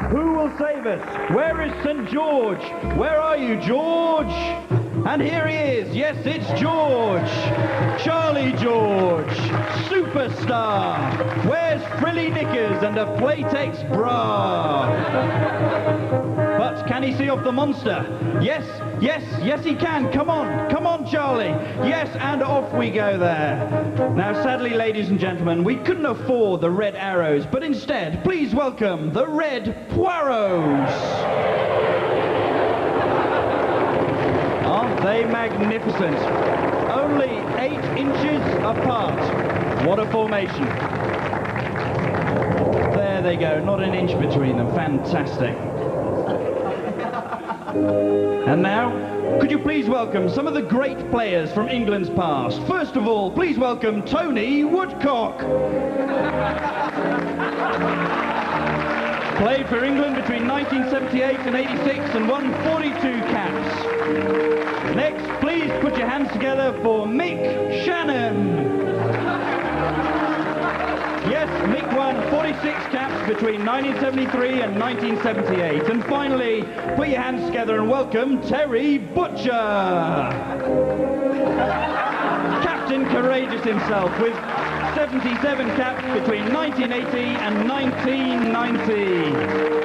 Who will save us? Where is St. George? Where are you, George? And here he is. Yes, it's George. Charlie George. Superstar. Wears frilly knickers and a Playtex bra. But can he see off the monster? Yes, yes, yes he can. Come on, Charlie. Yes, and off we go there. Now, sadly, ladies and gentlemen, we couldn't afford the red arrows, but instead, please welcome the red poiros. Aren't they magnificent? Only 8 inches apart. What a formation. There they go, not an inch between them. Fantastic. And now, could you please welcome some of the great players from England's past? First of all, please welcome Tony Woodcock. Played for England between 1978 and 86 and won 42 caps. Next, please put your hands together for Mick Shannon. Yes, Mick won 46 caps between 1973 and 1978. And finally, put your hands together and welcome Terry Butcher. Captain Courageous himself with 77 caps between 1980 and 1990.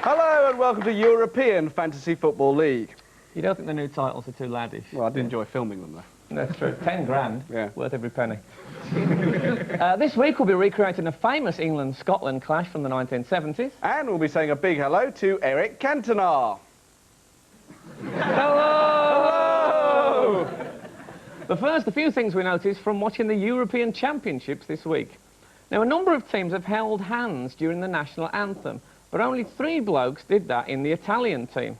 Hello and welcome to European Fantasy Football League. You don't think the new titles are too laddish? Well, I did enjoy filming them though. That's true. 10 grand, yeah. Worth every penny. This week we'll be recreating a famous England-Scotland clash from the 1970s. And we'll be saying a big hello to Eric Cantona. Hello! But first, a few things we noticed from watching the European Championships this week. Now, a number of teams have held hands during the national anthem, but only 3 blokes did that in the Italian team.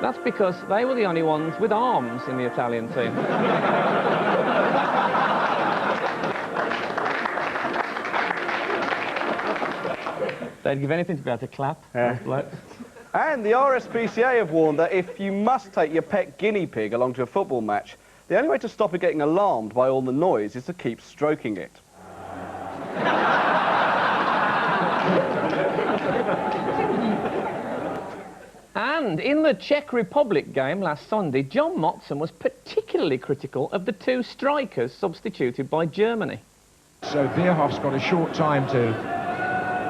That's because they were the only ones with arms in the Italian team. They'd give anything to be able to clap, those blokes. And the RSPCA have warned that if you must take your pet guinea pig along to a football match, the only way to stop it getting alarmed by all the noise is to keep stroking it. And in the Czech Republic game last Sunday, John Motson was particularly critical of the 2 strikers substituted by Germany. So Bierhoff's got a short time to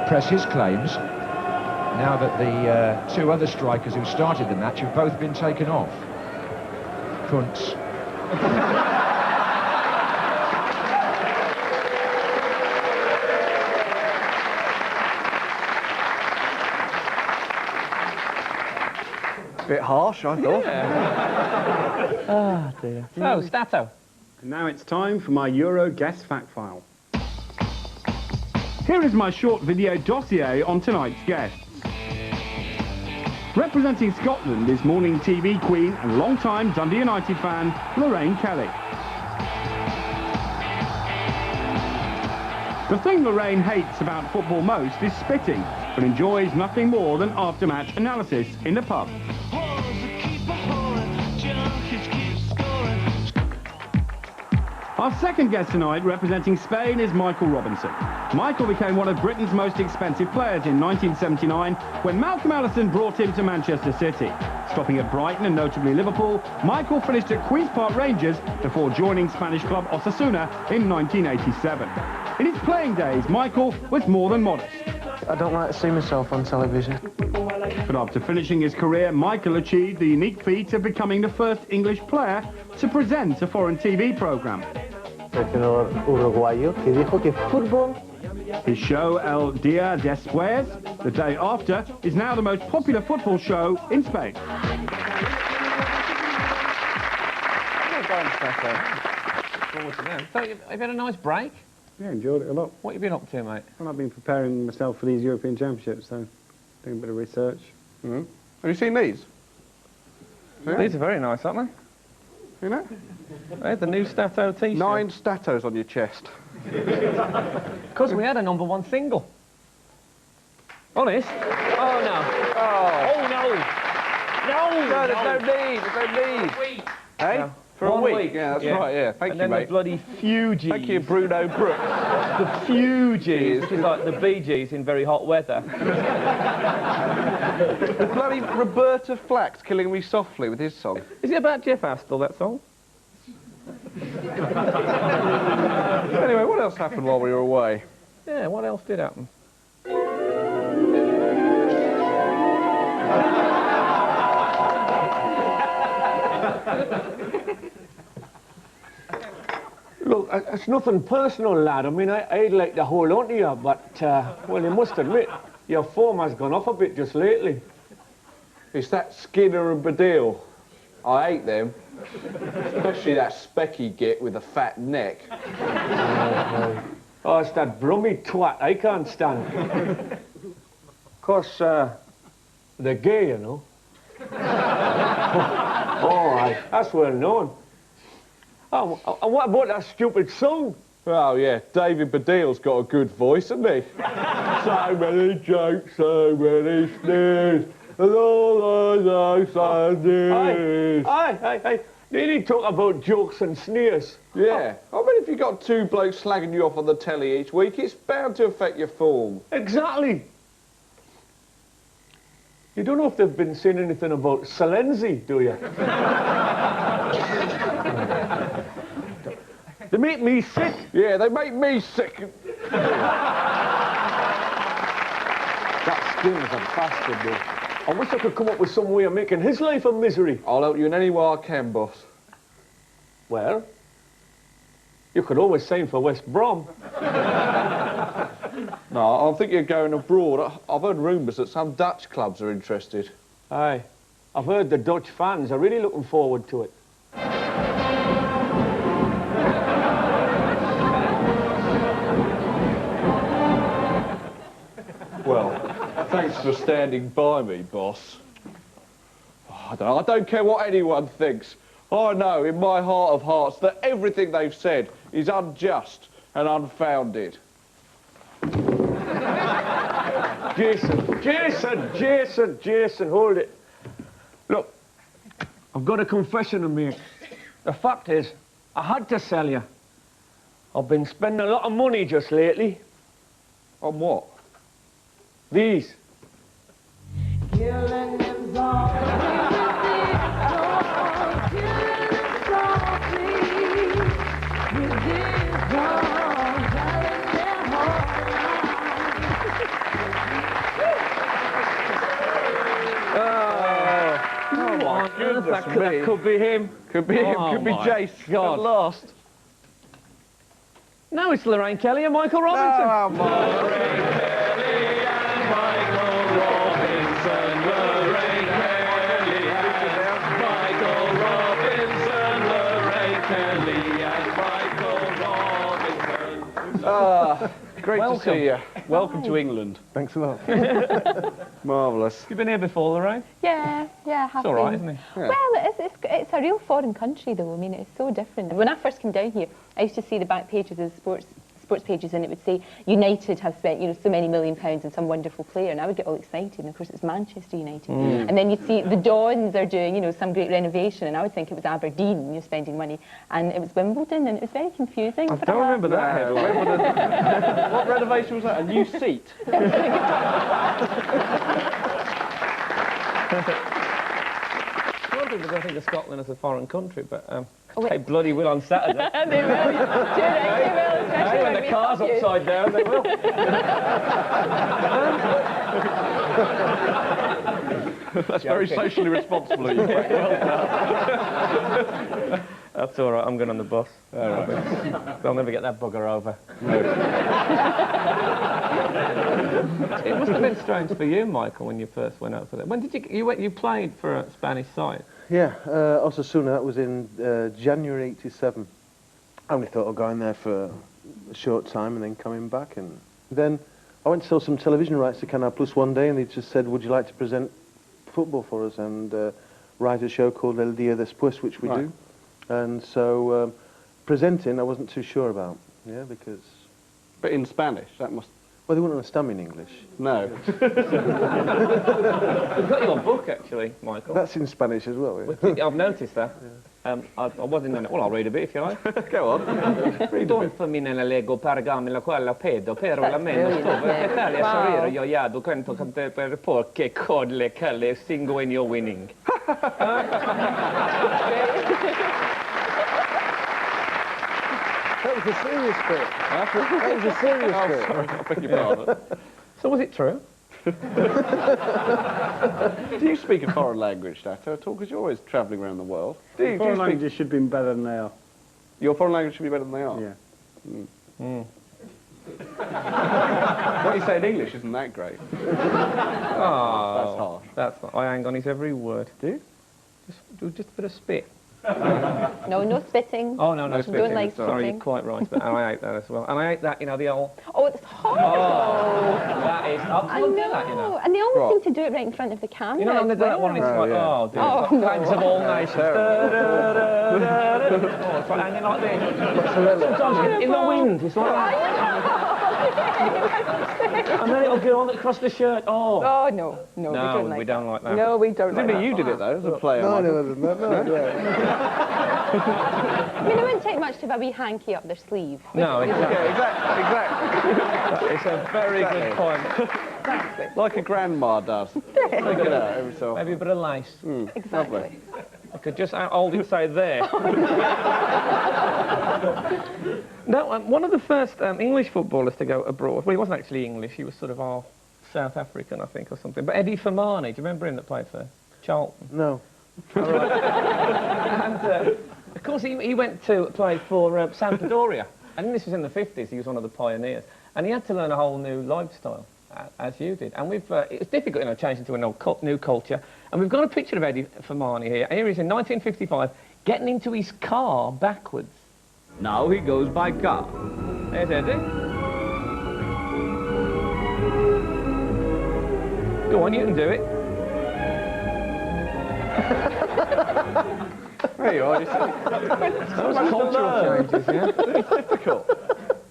press his claims, now that the 2 other strikers who started the match have both been taken off. Kuntz. Bit harsh, I thought. Yeah. Oh, dear. Oh, Stato. And now it's time for my Euro Guest Fact File. Here is my short video dossier on tonight's guests. Representing Scotland is morning TV queen and long-time Dundee United fan, Lorraine Kelly. The thing Lorraine hates about football most is spitting, but enjoys nothing more than after-match analysis in the pub. Our second guest tonight, representing Spain, is Michael Robinson. Michael became one of Britain's most expensive players in 1979 when Malcolm Allison brought him to Manchester City. Stopping at Brighton and notably Liverpool, Michael finished at Queen's Park Rangers before joining Spanish club Osasuna in 1987. In his playing days, Michael was more than modest. I don't like to see myself on television. But after finishing his career, Michael achieved the unique feat of becoming the first English player to present a foreign TV programme. Seleccionador uruguayo que dijo que fútbol. His show El Dia Después, The Day After, is now the most popular football show in Spain. So you've had a nice break? Yeah, enjoyed it a lot. What have you been up to, mate? Well, I've been preparing myself for these European Championships, so doing a bit of research. Have you seen these? These are very nice, aren't You know? they? The new Stato t-shirt. 9 Statos on your chest. Because we had a #1 single. Honest? Oh, no. Oh, no. No, there's no need. There's no need. Hey? No. For One a week? week. Yeah, that's right, yeah. Thank And you, then mate. the bloody Fugees. Thank you, Bruno Brooks. The Fugees, which is like the Bee Gees in very hot weather. The bloody Roberta Flack's Killing Me Softly with his song. Is it about Jeff Astle, that song? Anyway, what else happened while we were away? Yeah, what else did happen? Look, it's nothing personal, lad. I mean, I'd like to hold on to you, but, well, you must admit, your form has gone off a bit just lately. It's that Skinner and Badil. I hate them. Especially that specky git with a fat neck. Oh, it's that brummy twat I can't stand. Of course, they're gay, you know. All right, that's well known. Oh, and what about that stupid song? Oh, yeah, David Baddiel's got a good voice, hasn't he? So many jokes, so many sneers, and all those ideas. Aye. You need to talk about jokes and sneers. Yeah, I mean, if you got 2 blokes slagging you off on the telly each week, it's bound to affect your form. Exactly. You don't know if they've been saying anything about Salenzi, do you? They make me sick. Yeah, they make me sick. That Skinner's a bastard, though. I wish I could come up with some way of making his life a misery. I'll help you in any way I can, boss. Well, you could always sign for West Brom. No, I think you're going abroad. I've heard rumours that some Dutch clubs are interested. Aye. I've heard the Dutch fans are really looking forward to it. Well, thanks for standing by me, boss. Oh, I don't care what anyone thinks. I know in my heart of hearts that everything they've said is unjust and unfounded. Jason, hold it. Look, I've got a confession to make. The fact is, I had to sell you. I've been spending a lot of money just lately. On what? These. That could be him. Could be him, Oh could be my Jace. God. At last. No, it's Lorraine Kelly and Michael Robinson. Oh, my. Great to see you. Welcome to England. Thanks a lot. Marvellous. You've been here before, Lorraine? Yeah, I have It's all right, been. isn't it? Yeah. Well, it's a real foreign country, though. I mean, it's so different. When I first came down here, I used to see the back pages of the sports pages, and it would say United have spent, you know, so many £1 million on some wonderful player, and I would get all excited. And of course, it's Manchester United. And then you'd see the Dons are doing, you know, some great renovation, and I would think it was Aberdeen, you know, spending money, and it was Wimbledon, and it was very confusing. I don't remember that headline. What renovation was that? A new seat? A lot of people don't think of Scotland as a foreign country, but they bloody will on Saturday. They will. They will, especially Hey, when we the car's stop you. upside down, they will. That's very socially responsible of you. That's all right, I'm going on the bus. All right. They'll never get that bugger over. It must have been strange for you, Michael, when you first went out for that. When did you played for a Spanish side? Yeah, Osasuna, that was in January '87. I only thought of going there for a short time and then coming back. And then I went to sell some television rights to Canal Plus one day, and they just said, would you like to present football for us and write a show called El Día Después, which we do. And so presenting I wasn't too sure about, yeah, because... But in Spanish, that must... Well, they wouldn't understand me in English. No. We've got your book, actually, Michael. That's in Spanish as well, yeah. I've noticed that. I wasn't in it. Well, I'll read a bit if you like. Go on. Don't famine leggo pargami la quella pedo, pero la meno sto per Italia sorrire io iado canto cante per porche codle calle singo when you're winning. That was a serious bit. That was a serious bit. Sorry, I beg your pardon. So was it true? Do you speak a foreign language, Dato, at all? Because you're always travelling around the world. Do you Foreign speak... languages should be better than they are. Your foreign language should be better than they are? Yeah. What you say in English isn't that great. Oh, That's harsh. I hang on his every word. Do you? Just do just a bit of spit. No, no spitting. Oh, no, no I spitting. don't like Sorry, spitting. you're quite right. But, and I ate that as well. And I ate that, you know, the old... Oh, it's horrible. That is... I can't do that, you know. And they always seem to do it right in front of the camera. You know, and they do that one, it's like, oh, dear. Oh, no. Flags of all nations. Oh, it's like hanging like this. Sometimes in the wind, it's like... And then it'll go on across the shirt. Oh. Oh, no. No, we don't like that. No, we don't like that. You did it, though, as a player. No, Michael. no, I mean, it wouldn't take much to have a wee hanky up their sleeve. No, exactly. Yeah, exactly. It's a very good point. Like a grandma does. Take it out every so often. Maybe a bit of lace. Exactly. I could just hold it, say, there. No, one of the first English footballers to go abroad, well, he wasn't actually English, he was sort of half South African, I think, or something, but Eddie Fermani, do you remember him that played for Charlton? No. And, of course, he went to play for Sampdoria, and this was in the 50s, he was one of the pioneers, and he had to learn a whole new lifestyle, as you did, and it was difficult, you know, changing to a new culture, and we've got a picture of Eddie Fermani here. Here he is in 1955, getting into his car backwards. Now he goes by car. There's Eddie. Go on, you can do it. There you are, you see. That was cultural changes, yeah. It's difficult.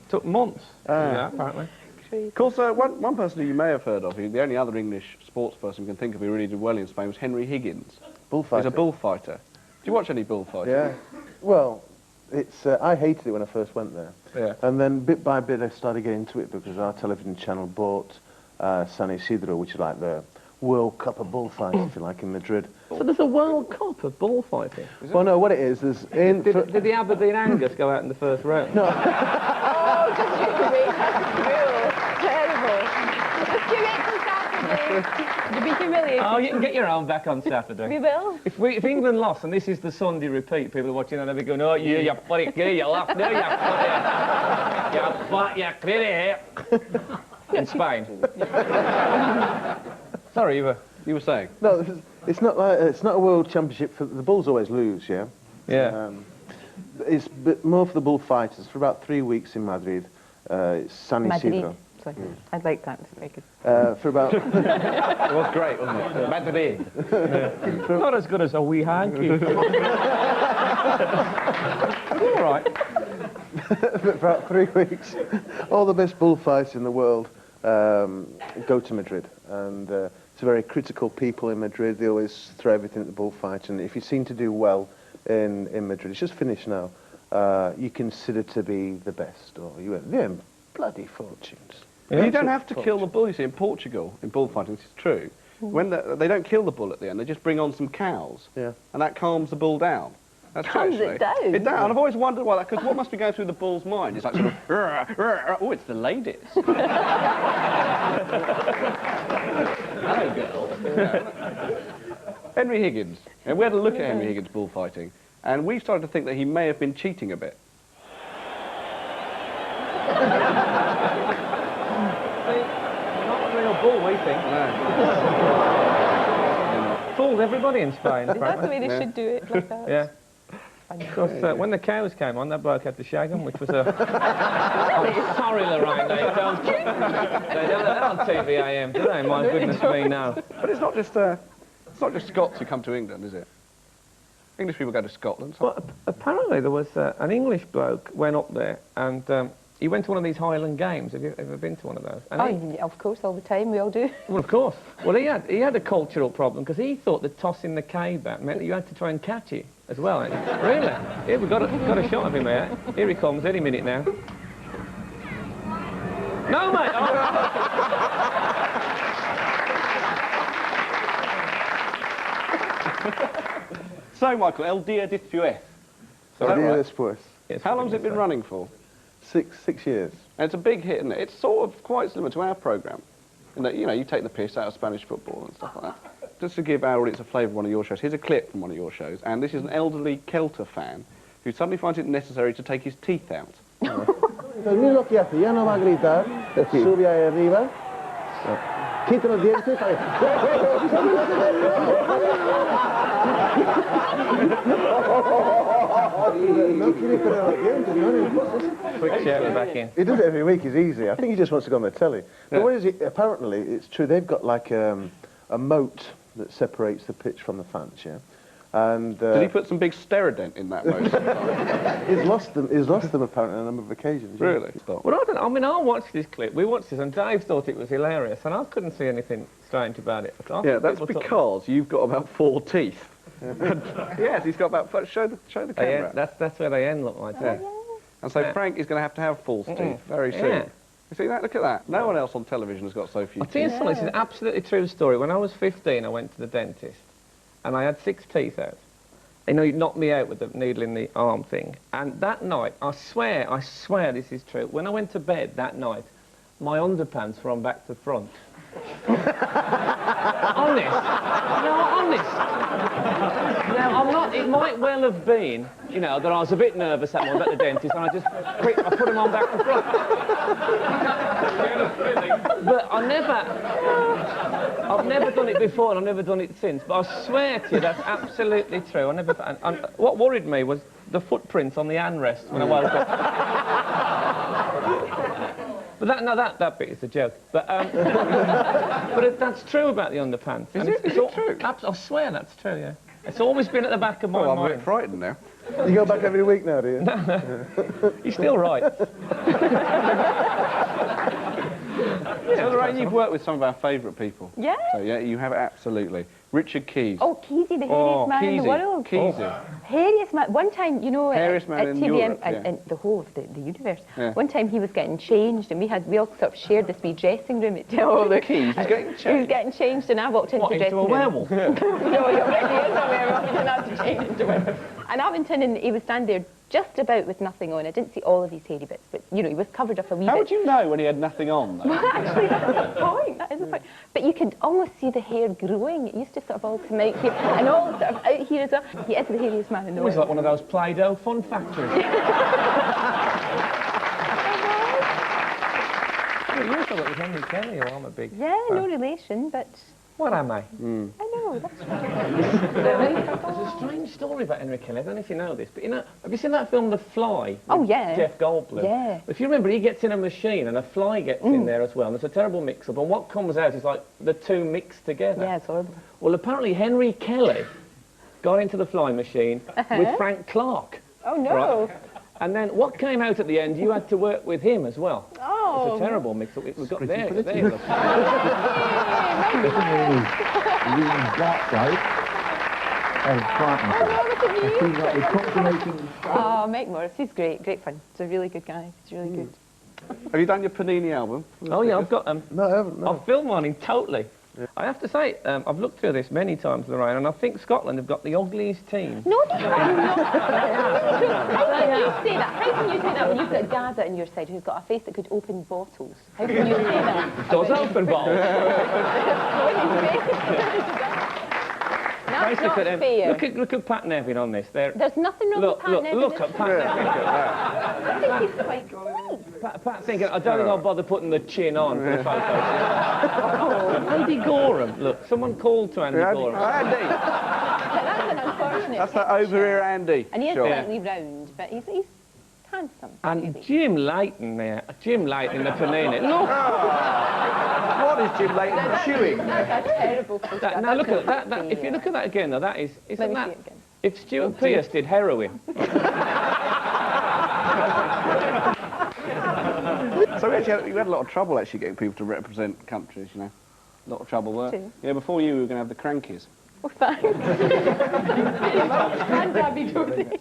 Took months to do that, apparently. Of course, one person who you may have heard of, the only other English sports person you can think of who really did well in Spain was Henry Higgins. Bullfighter. He's a bullfighter. Do you watch any bullfighting? Yeah. Well, it's I hated it when I first went there. Yeah. And then bit by bit I started getting into it because our television channel bought San Isidro, which is like the World Cup of bullfighting, if you like, in Madrid. So there's a World Cup of bullfighting? Well, no, what it is, there's... Did the Aberdeen Angus go out in the first round? No. Oh, just you wait. That's cruel. Terrible. Just you wait till Saturday. You'll be humiliated. Oh, you can get your own back on Saturday. We will. If England lost, and this is the Sunday repeat, people are watching and they'll be going, oh, you funny, you laugh, no, you funny, you clearly in Spain. Sorry, you were saying? No, it's not a world championship. The bulls always lose, yeah? Yeah. It's more for the bullfighters. For about 3 weeks in Madrid, it's San Isidro. Sorry, I'd like that. It's very good. For about... It was great, wasn't it? Madrid. Not as good as a wee hanky. All right. for about 3 weeks. All the best bullfights in the world go to Madrid, and it's very critical people in Madrid. They always throw everything at the bullfight, and if you seem to do well in Madrid, it's just finished now, you consider to be the best, or you earn bloody fortunes. Yeah. You don't have to kill the bull. You see, in Portugal, in bullfighting, this is true. When they don't kill the bull at the end, they just bring on some cows, and that calms the bull down. That's calms true, it down? It down. And I've always wondered why that, because what must be going through the bull's mind? It's like sort of, oh, it's the ladies. Hello, girl. Henry Higgins. And we had a look at Henry Higgins bullfighting, and we started to think that he may have been cheating a bit. Not a real bull, we think. No. Fooled everybody in Spain. That's the way they should do it, like that. Yeah. Of course, when the cows came on, that bloke had to shag them, which was a... I'm sorry, Lorraine, they don't that on TVAM, do they? My goodness me, no. But it's not just Scots who come to England, is it? English people go to Scotland. Well, apparently there was an English bloke went up there and he went to one of these Highland Games. Have you ever been to one of those? And of course, all the time, we all do. Well, of course. Well, he had a cultural problem because he thought that tossing the K back meant that you had to try and catch it as well. Really? Here, we've got a shot of him here. Here he comes, any minute now. No, mate! So, Michael, El Dia Después. El Dia Después. How long's it been running for? 6 years. And it's a big hit, isn't it? It's sort of quite similar to our programme. In that, you know, you take the piss out of Spanish football and stuff like that. Just to give our audience a flavour of one of your shows, here's a clip from one of your shows, and this is an elderly Celta fan who suddenly finds it necessary to take his teeth out. Entonces, mira lo que hace, ya no va a gritar, sube ahí arriba, quita los dientes, no quiere perder los dientes, no le importa. Quick shout back in. He does it every week, it's easy. I think he just wants to go on the telly. But what is it? Apparently, it's true, they've got like a moat that separates the pitch from the fans, yeah? And, did he put some big Steradent in that moat? He's lost them apparently on a number of occasions. Really? Well, I don't know. I mean, I watched this clip. We watched this, and Dave thought it was hilarious, and I couldn't see anything strange about it. Yeah, that's because you've got about 4 teeth. Yes, he's got about... Show the camera. That's where they end, look like that. And so Frank is going to have false teeth very soon. Yeah. You see that? Look at that. No one else on television has got so few I'll tell you teeth. something, it's an absolutely true story. When I was 15, I went to the dentist, and I had 6 teeth out. You know, he knocked me out with the needle in the arm thing. And that night, I swear this is true, when I went to bed that night, my underpants were on back to front. Honest. No, honest. Now, I'm not, it might well have been, you know, that I was a bit nervous that morning about the dentist, and I put them on back to front. But I've never done it before, and I've never done it since, but I swear to you, that's absolutely true. And what worried me was the footprints on the handrest when I woke up. But that bit is a joke. But that's true about the underpants. Is it true? I swear that's true, yeah. It's always been at the back of my mind. I'm a bit frightened now. You go back every week now, do you? You're still right. So, Lorraine, you've worked with some of our favourite people. Yeah. So, yeah, you have absolutely. Richard Keys. Oh, Keysy, the hairiest man in the world. Keysy. Hairiest man. One time, you know, Hairiest man at in TVM Europe, and the whole of the universe. Yeah. One time he was getting changed, and we all sort of shared this wee dressing room. Keys was getting changed. He was getting changed, and I walked into the dressing room. Into a werewolf? No, he already is a werewolf. He didn't have to change into a werewolf. And I went in, and he was standing there just about with nothing on. I didn't see all of his hairy bits, but, you know, he was covered up a wee bit. How would you know when he had nothing on, though? Well, actually, that's the point. That is the point. But you could almost see the hair growing. It used to sort of all come out here, and all sort of out here as well. He is the hairiest man in the world. He's like one of those Play-Doh fun factories. You also work with Henry Kelly, or I'm a big... Yeah, no relation, but... What am I? I know, that's right. There's a strange story about Henry Kelly. I don't know if you know this, but you know, have you seen that film The Fly? Oh, yeah. Jeff Goldblum? Yeah. If you remember, he gets in a machine and a fly gets in there as well, and there's a terrible mix-up, and what comes out is like the two mixed together. Yeah, it's horrible. Well, apparently Henry Kelly got into the fly machine with Frank Clark. Oh, no. Right? And then what came out at the end, you had to work with him as well. Oh. It's a terrible mix-up. We've got there. Look. Oh, Mike Morris, he's great fun. He's a really good guy. He's really good. Have you done your Panini album? Oh yeah, I've got them. No, I haven't. No. I've filmed one in totally. Yeah. I have to say, I've looked through this many times, Lorraine, and I think Scotland have got the ugliest team. No, they have not. How can you say that? How can you say that when you've got Gaza on your side who's got a face that could open bottles? How can you say that? Does open bottles? That's not fair. Look at Pat Nevin on this. There's nothing wrong with Pat Nevin. Look at Pat Nevin. I think he's quite good. Pat thinking, I don't think I'll bother putting the chin on for the photo. Andy Gorham. Look, someone called to Andy Gorham. Andy! That's an unfortunate That's that over here Andy. And he is slightly round, but he's handsome. And Jim Leighton there. Jim Leighton in the Panini. Look! What is Jim Leighton chewing? That's a terrible photograph. Now look at that. If you look at that again, though, that is... Isn't Let me that... see it again. If Stuart Pearce did heroin... So we had a lot of trouble actually getting people to represent countries, you know. A lot of trouble there. Yeah, before you, we were going to have the Crankies. Oh, thanks. And Abby Doherty.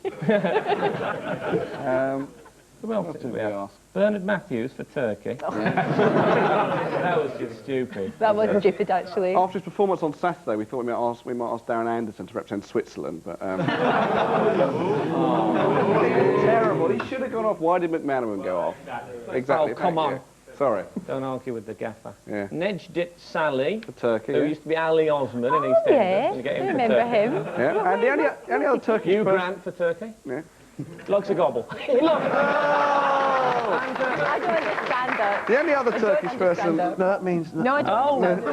Who else did we have? Bernard Matthews for Turkey. Oh. That was just stupid. That was stupid, actually. After his performance on Saturday, we thought we might ask Darren Anderson to represent Switzerland, but... Terrible. He should have gone off. Why did McManaman go off? Exactly. Oh, come on. Sorry. Don't argue with the gaffer. Yeah. Nejdit Salih. For Turkey, who used to be Ali Osman in EastEnders. Yeah, And get him I for remember Turkey. him. Yeah, and the only other Turkish Hugh person... Grant for Turkey. Yeah. Likes a gobble. I don't understand that. The only other Turkish person... No, that means... No, I don't.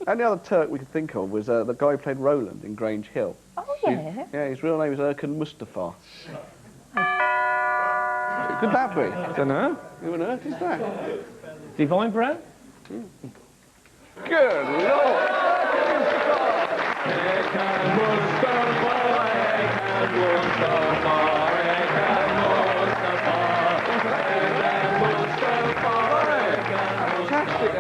Only other Turk we could think of was the guy who played Roland in Grange Hill. Oh, yeah. Yeah, his real name is Erkan Mustafa. Could that be? I don't know. Who on earth is that? Divine Brown? Good Lord! Fantastic,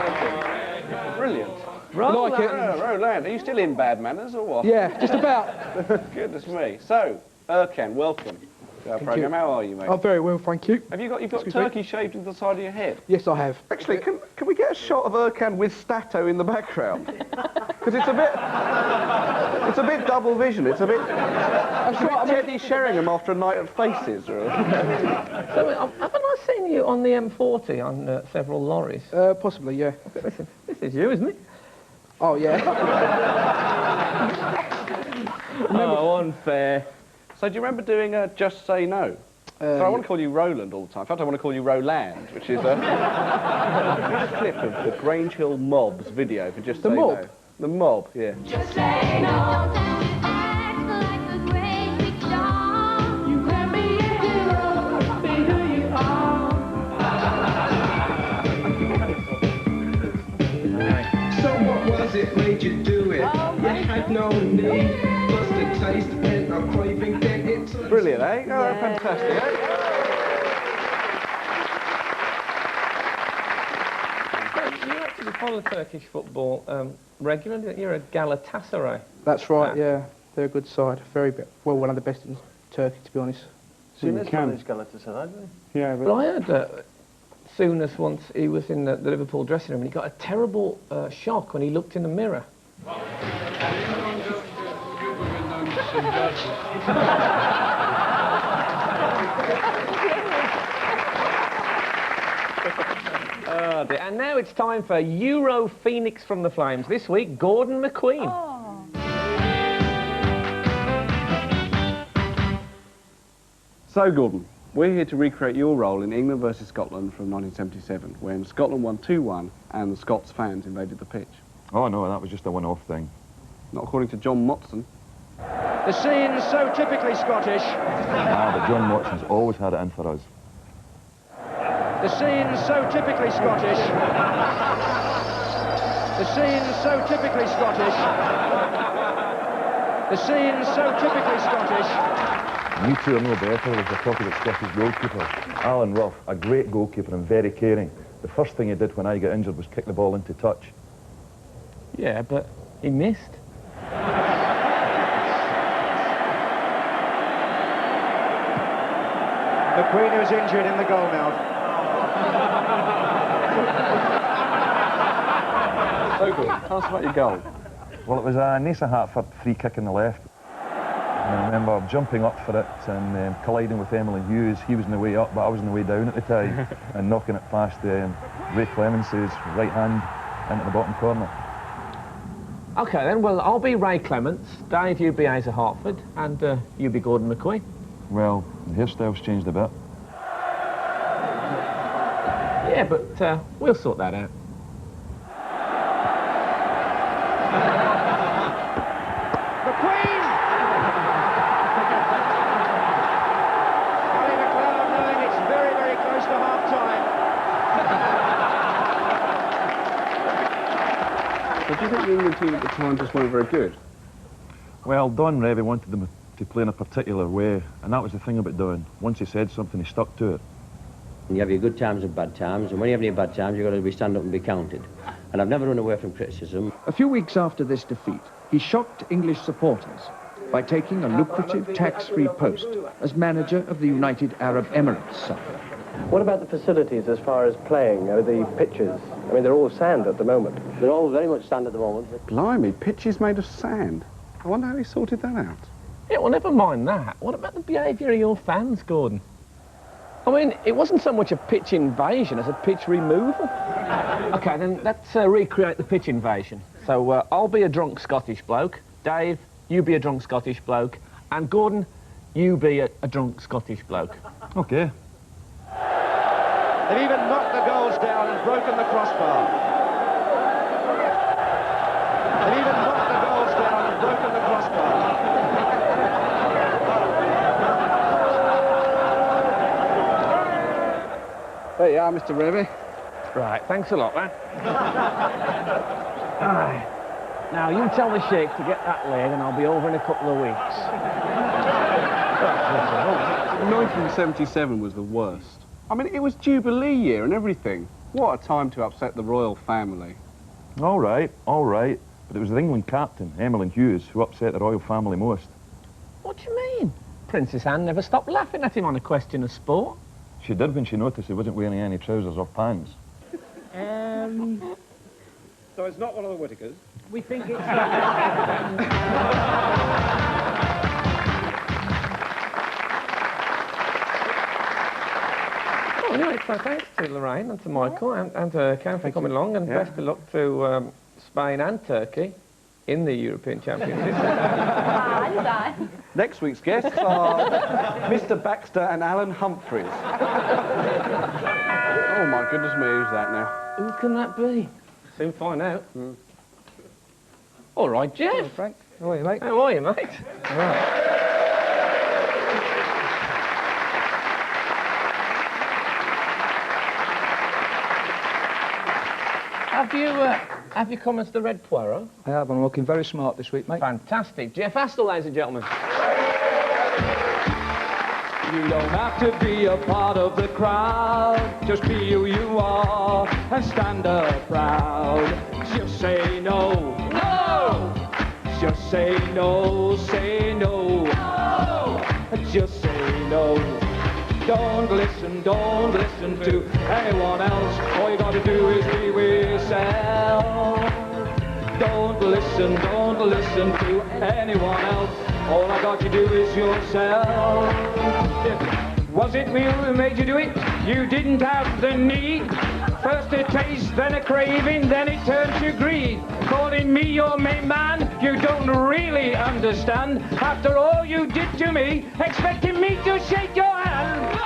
brilliant. Roland, are you still in Bad Manners or what? Yeah, just about. Goodness me. So, Erkan, welcome to our programme. How are you, mate? I'm very well, thank you. You've got turkey shaved into the side of your head? Yes, I have. Actually, can we get a shot of Erkan with Stato in the background? Because it's a bit double vision. It's a bit Teddy Sheringham after a night at Faces. Or... So, haven't I seen you on the M40 on several lorries? Possibly, yeah. This is you, isn't it? Oh, yeah. Oh, unfair. So do you remember doing Just Say No? So I want to call you Roland all the time. In fact, I want to call you Roland, which is a clip of the Grange Hill Mob's video for Just Say No. The Mob? The Mob, yeah. Just say no. Act like a great big doll. You can be a hero, be who you are. So what was it made you do it? You had no need, plus the taste and a craving, then it's... Brilliant, eh? Oh, yeah. Fantastic, eh? You actually follow Turkish football regularly. You're a Galatasaray. That's right, yeah. They're a good side. Well, one of the best in Turkey, to be honest. Souness managed Galatasaray, didn't he? Yeah, but... Well, I heard Souness once, he was in the Liverpool dressing room and he got a terrible shock when he looked in the mirror. Oh, dear. And now it's time for Euro Phoenix from the Flames. This week, Gordon McQueen. Oh. So, Gordon, we're here to recreate your role in England versus Scotland from 1977, when Scotland won 2-1 and the Scots fans invaded the pitch. Oh, no, that was just a one-off thing. Not according to John Motson. The scene's so typically Scottish. But John Watson's always had it in for us. The scene's so typically Scottish. The scene's so typically Scottish. The scene's so typically Scottish. You two are no better as I talk about Scottish goalkeeper. Alan Rough, a great goalkeeper and very caring. The first thing he did when I got injured was kick the ball into touch. Yeah, but he missed. McQueen, who's injured in the goal now. So good. Tell us about your goal. Well, it was a Nasa Hartford free kick in the left. And I remember jumping up for it and colliding with Emily Hughes. He was in the way up, but I was in the way down at the time, and knocking it past Ray Clemens's right hand into the bottom corner. OK then, well, I'll be Ray Clements, Dave, you be Asa Hartford, and you be Gordon McQueen. Well, the hairstyle's changed a bit. Yeah, but we'll sort that out. McQueen! Ally McLeod knowing it's very, very close to half-time. So do you think the England team at the time just weren't very good? Well, Don Revie wanted them to play in a particular way, and that was the thing about Don. Once he said something, he stuck to it. You have your good times and bad times, and when you have your bad times, you've got to stand up and be counted. And I've never run away from criticism. A few weeks after this defeat, he shocked English supporters by taking a lucrative tax-free post as manager of the United Arab Emirates side. What about the facilities as far as playing, the pitches? I mean, they're all sand at the moment. They're all very much sand at the moment. Blimey, pitches made of sand. I wonder how he sorted that out. Yeah, well, never mind that. What about the behaviour of your fans, Gordon? I mean, it wasn't so much a pitch invasion as a pitch removal. OK, then let's recreate the pitch invasion. So I'll be a drunk Scottish bloke, Dave, you be a drunk Scottish bloke, and Gordon, you be a drunk Scottish bloke. OK. They've even knocked the goals down and broken the crossbar. They've even knocked the goals down and broken the crossbar. There you are, Mr. Revie. Right, thanks a lot, man. Right. Now, you tell the Sheikh to get that leg and I'll be over in a couple of weeks. 1977 was the worst. I mean, it was Jubilee year and everything. What a time to upset the royal family. All right. But it was the England captain, Emily Hughes, who upset the royal family most. What do you mean? Princess Anne never stopped laughing at him on a question of sport. She did when she noticed he wasn't wearing any trousers or pants. So it's not one of the Whittakers? We think it's... Well, anyway, so thanks to Lorraine and to Michael and to Cam for coming along, and best of luck to Spain and Turkey in the European Championships. Next week's guests are Mr. Baxter and Alan Humphreys. Oh my goodness me, who's that now? Who can that be? Soon find out. All right, Jeff. Hello, Frank. How are you, mate? How are you, mate? All right. Have you come as the Red Poirot? I have. I'm looking very smart this week, mate. Fantastic. Jeff Astle, ladies and gentlemen. You don't have to be a part of the crowd. Just be who you are and stand up proud. Just say no. No! Just say no. Say no. No! Just say no. Don't listen to anyone else. All you gotta do is be with yourself. Don't listen to anyone else. All I got to do is yourself. Was it me who made you do it? You didn't have the need. First a taste, then a craving, then it turned to greed. Calling me your main man, you don't really understand. After all you did to me, expecting me to shake your hand.